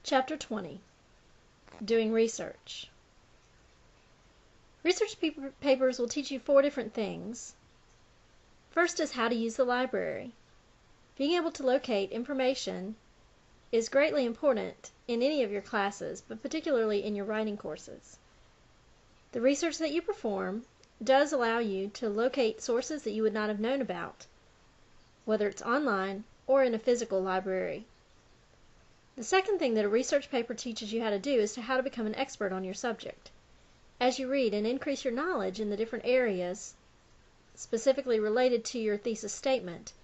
Chapter 20, Doing Research. Research papers will teach you 4 different things. First is how to use the library. Being able to locate information is greatly important in any of your classes, but particularly in your writing courses. The research that you perform does allow you to locate sources that you would not have known about, whether it's online or in a physical library. The second thing that a research paper teaches you how to do is how to become an expert on your subject. As you read and increase your knowledge in the different areas specifically related to your thesis statement,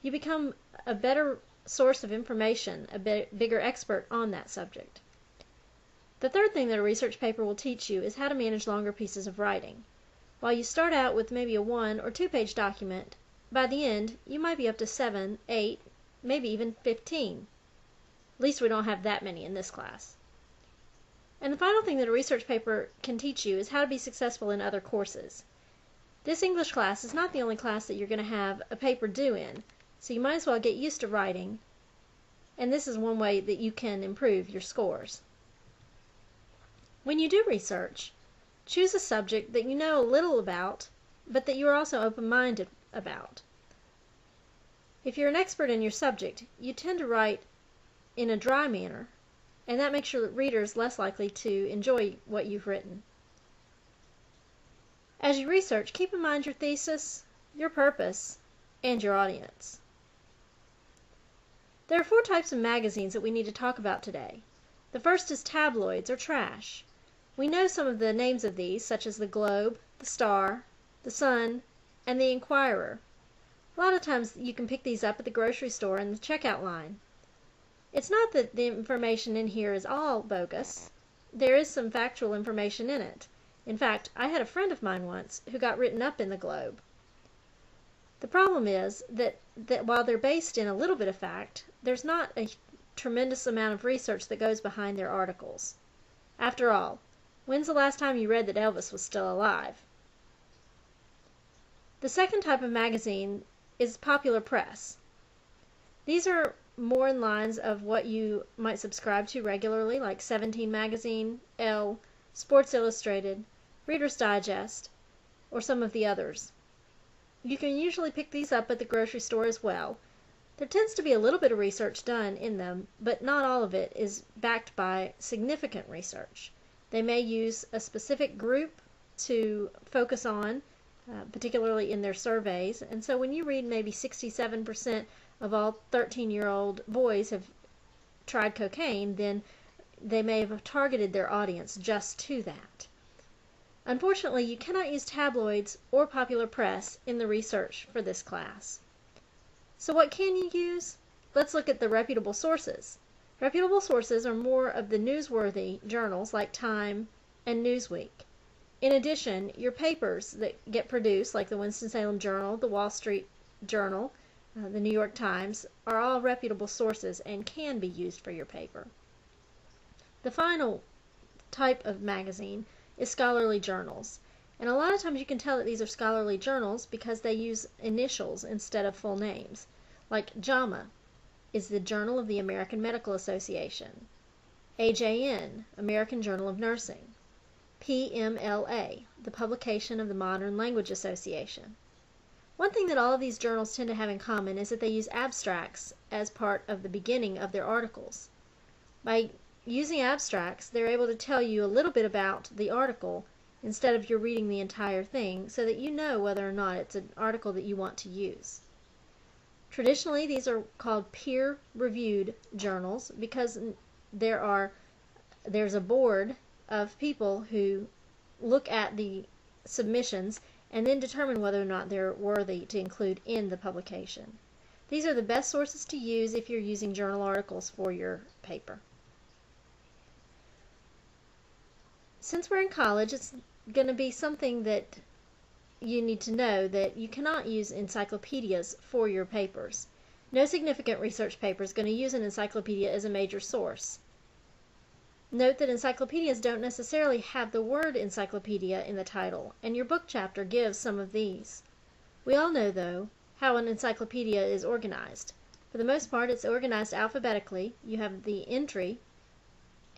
you become a better source of information, a bigger expert on that subject. The third thing that a research paper will teach you is how to manage longer pieces of writing. While you start out with maybe a 1 or 2 page document, by the end you might be up to 7, 8, maybe even 15. At least we don't have that many in this class. And the final thing that a research paper can teach you is how to be successful in other courses. This English class is not the only class that you're going to have a paper due in, so you might as well get used to writing, and this is one way that you can improve your scores. When you do research, choose a subject that you know a little about, but that you are also open-minded about. If you're an expert in your subject, you tend to write in a dry manner, and that makes your readers less likely to enjoy what you've written. As you research, keep in mind your thesis, your purpose, and your audience. There are 4 types of magazines that we need to talk about today. The first is tabloids or trash. We know some of the names of these, such as the Globe, the Star, the Sun, and the Inquirer. A lot of times you can pick these up at the grocery store in the checkout line. It's not that the information in here is all bogus. There is some factual information in it. In fact, I had a friend of mine once who got written up in the Globe. The problem is that while they're based in a little bit of fact, there's not a tremendous amount of research that goes behind their articles. After all, when's the last time you read that Elvis was still alive? The second type of magazine is popular press. These are more in lines of what you might subscribe to regularly, like 17 Magazine, Elle, Sports Illustrated, Reader's Digest, or some of the others. You can usually pick these up at the grocery store as well. There tends to be a little bit of research done in them, but not all of it is backed by significant research. They may use a specific group to focus on, particularly in their surveys, and so when you read maybe 67% of all 13-year-old boys have tried cocaine, then they may have targeted their audience just to that. Unfortunately, you cannot use tabloids or popular press in the research for this class. So what can you use? Let's look at the reputable sources. Reputable sources are more of the newsworthy journals like Time and Newsweek. In addition, your papers that get produced, like the Winston-Salem Journal, the Wall Street Journal, the New York Times, are all reputable sources and can be used for your paper. The final type of magazine is scholarly journals. And a lot of times you can tell that these are scholarly journals because they use initials instead of full names. Like JAMA is the Journal of the American Medical Association. AJN, American Journal of Nursing. PMLA, the Publication of the Modern Language Association. One thing that all of these journals tend to have in common is that they use abstracts as part of the beginning of their articles. By using abstracts, they're able to tell you a little bit about the article instead of you reading the entire thing, so that you know whether or not it's an article that you want to use. Traditionally, these are called peer-reviewed journals because there's a board of people who look at the submissions and then determine whether or not they're worthy to include in the publication. These are the best sources to use if you're using journal articles for your paper. Since we're in college, it's going to be something that you need to know that you cannot use encyclopedias for your papers. No significant research paper is going to use an encyclopedia as a major source. Note that encyclopedias don't necessarily have the word encyclopedia in the title, and your book chapter gives some of these. We all know, though, how an encyclopedia is organized. For the most part, it's organized alphabetically. You have the entry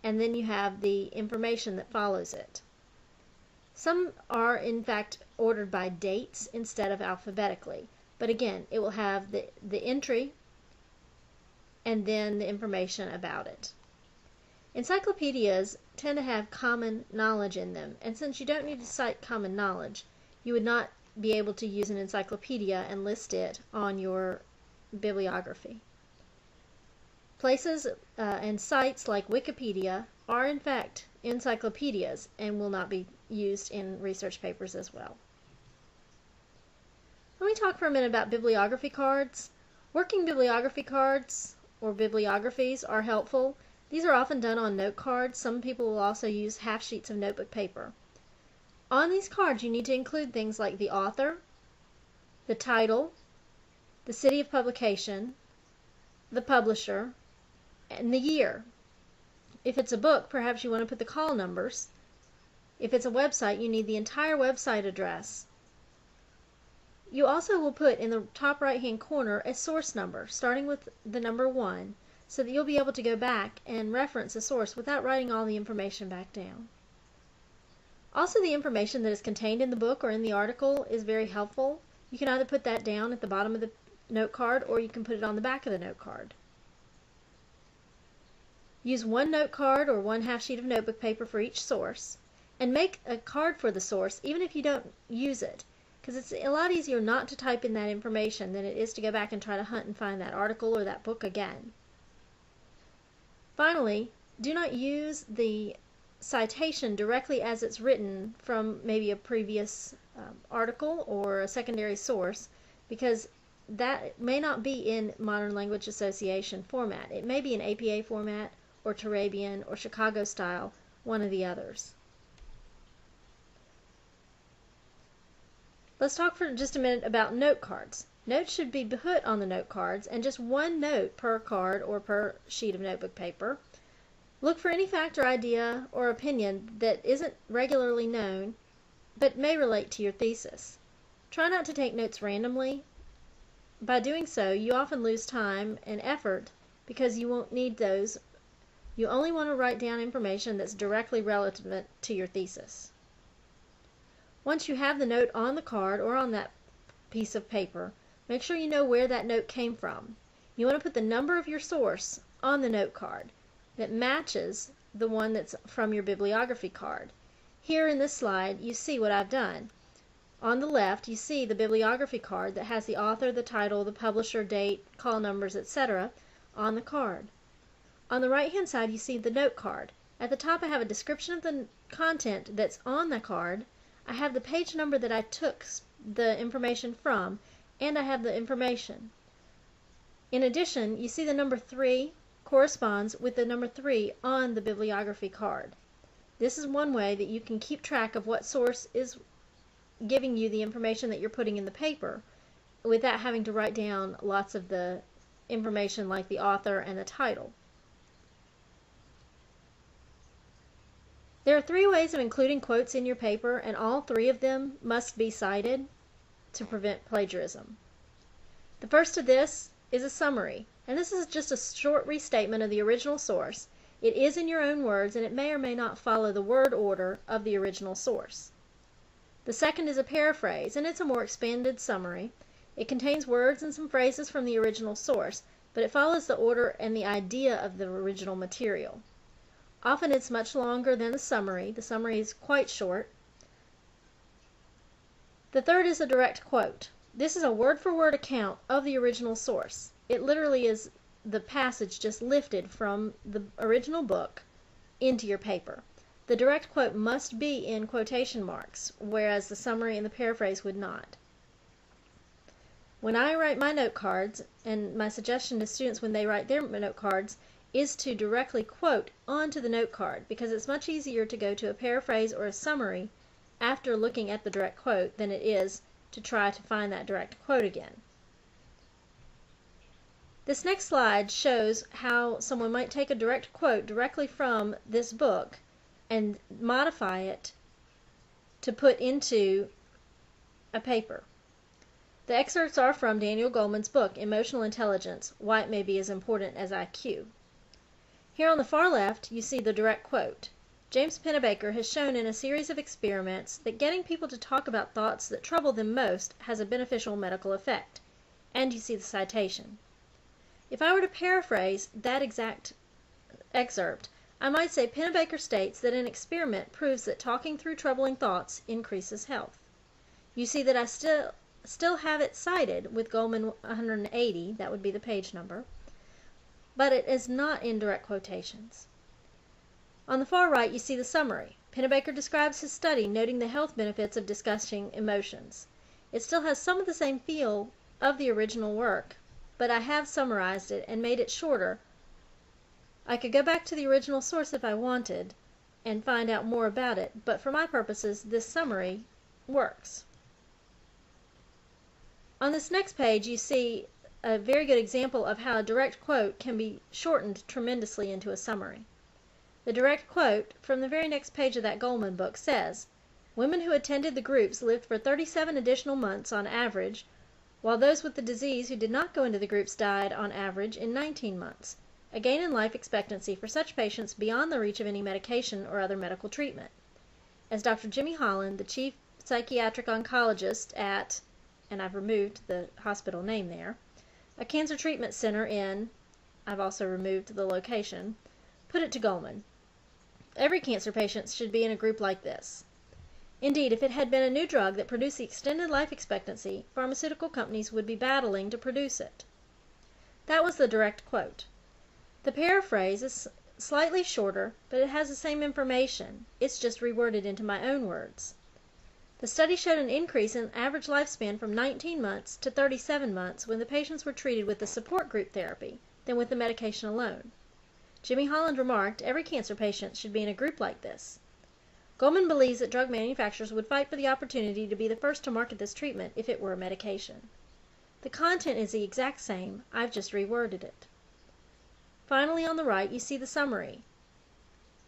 and then you have the information that follows it. Some are in fact ordered by dates instead of alphabetically, but again, it will have the entry and then the information about it. Encyclopedias tend to have common knowledge in them, and since you don't need to cite common knowledge, you would not be able to use an encyclopedia and list it on your bibliography. Places and sites like Wikipedia are in fact encyclopedias and will not be used in research papers as well. Let me talk for a minute about bibliography cards. Working bibliography cards or bibliographies are helpful. These are often done on note cards. Some people will also use half sheets of notebook paper. On these cards you need to include things like the author, the title, the city of publication, the publisher, and the year. If it's a book, perhaps you want to put the call numbers. If it's a website, you need the entire website address. You also will put in the top right hand corner a source number, starting with the number 1, so that you'll be able to go back and reference a source without writing all the information back down. Also, the information that is contained in the book or in the article is very helpful. You can either put that down at the bottom of the note card or you can put it on the back of the note card. Use one note card or one half sheet of notebook paper for each source, and make a card for the source even if you don't use it, because it's a lot easier not to type in that information than it is to go back and try to hunt and find that article or that book again. Finally, do not use the citation directly as it's written from maybe a previous article or a secondary source, because that may not be in Modern Language Association format. It may be in APA format or Turabian or Chicago style, one of the others. Let's talk for just a minute about note cards. Notes should be put on the note cards, and just one note per card or per sheet of notebook paper. Look for any fact or idea or opinion that isn't regularly known but may relate to your thesis. Try not to take notes randomly. By doing so, you often lose time and effort because you won't need those. You only want to write down information that's directly relevant to your thesis. Once you have the note on the card or on that piece of paper, make sure you know where that note came from. You want to put the number of your source on the note card that matches the one that's from your bibliography card. Here in this slide, you see what I've done. On the left, you see the bibliography card that has the author, the title, the publisher, date, call numbers, etc. on the card. On the right-hand side, you see the note card. At the top, I have a description of the content that's on the card. I have the page number that I took the information from, and I have the information. In addition, you see the number 3 corresponds with the number 3 on the bibliography card. This is one way that you can keep track of what source is giving you the information that you're putting in the paper without having to write down lots of the information like the author and the title. There are 3 ways of including quotes in your paper, and all 3 of them must be cited to prevent plagiarism. The first of this is a summary, and this is just a short restatement of the original source. It is in your own words, and it may or may not follow the word order of the original source. The second is a paraphrase, and it's a more expanded summary. It contains words and some phrases from the original source, but it follows the order and the idea of the original material. Often it's much longer than the summary. The summary is quite short. The third is a direct quote. This is a word-for-word account of the original source. It literally is the passage just lifted from the original book into your paper. The direct quote must be in quotation marks, whereas the summary and the paraphrase would not. When I write my note cards, and my suggestion to students when they write their note cards, is to directly quote onto the note card, because it's much easier to go to a paraphrase or a summary after looking at the direct quote than it is to try to find that direct quote again. This next slide shows how someone might take a direct quote directly from this book and modify it to put into a paper. The excerpts are from Daniel Goleman's book, Emotional Intelligence: Why It May Be as Important as IQ. Here on the far left, you see the direct quote. James Pennebaker has shown in a series of experiments that getting people to talk about thoughts that trouble them most has a beneficial medical effect. And you see the citation. If I were to paraphrase that exact excerpt, I might say Pennebaker states that an experiment proves that talking through troubling thoughts increases health. You see that I still have it cited with Goldman 180, that would be the page number, but it is not in direct quotations. On the far right, you see the summary. Pennebaker describes his study, noting the health benefits of discussing emotions. It still has some of the same feel of the original work, but I have summarized it and made it shorter. I could go back to the original source if I wanted and find out more about it, but for my purposes, this summary works. On this next page, you see a very good example of how a direct quote can be shortened tremendously into a summary. The direct quote from the very next page of that Goldman book says, "Women who attended the groups lived for 37 additional months on average, while those with the disease who did not go into the groups died on average in 19 months, a gain in life expectancy for such patients beyond the reach of any medication or other medical treatment." As Dr. Jimmy Holland, the chief psychiatric oncologist at, and I've removed the hospital name there, a cancer treatment center in, I've also removed the location, put it to Goldman, every cancer patient should be in a group like this. Indeed, if it had been a new drug that produced the extended life expectancy, pharmaceutical companies would be battling to produce it. That was the direct quote. The paraphrase is slightly shorter, but it has the same information. It's just reworded into my own words. The study showed an increase in average lifespan from 19 months to 37 months when the patients were treated with the support group therapy than with the medication alone. Jimmy Holland remarked, every cancer patient should be in a group like this. Goldman believes that drug manufacturers would fight for the opportunity to be the first to market this treatment if it were a medication. The content is the exact same, I've just reworded it. Finally, on the right, you see the summary.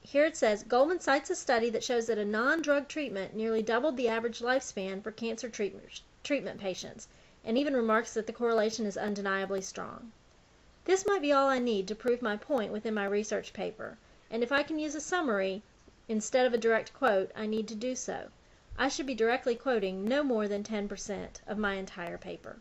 Here it says, Goldman cites a study that shows that a non-drug treatment nearly doubled the average lifespan for cancer treatment patients, and even remarks that the correlation is undeniably strong. This might be all I need to prove my point within my research paper, and if I can use a summary instead of a direct quote, I need to do so. I should be directly quoting no more than 10% of my entire paper.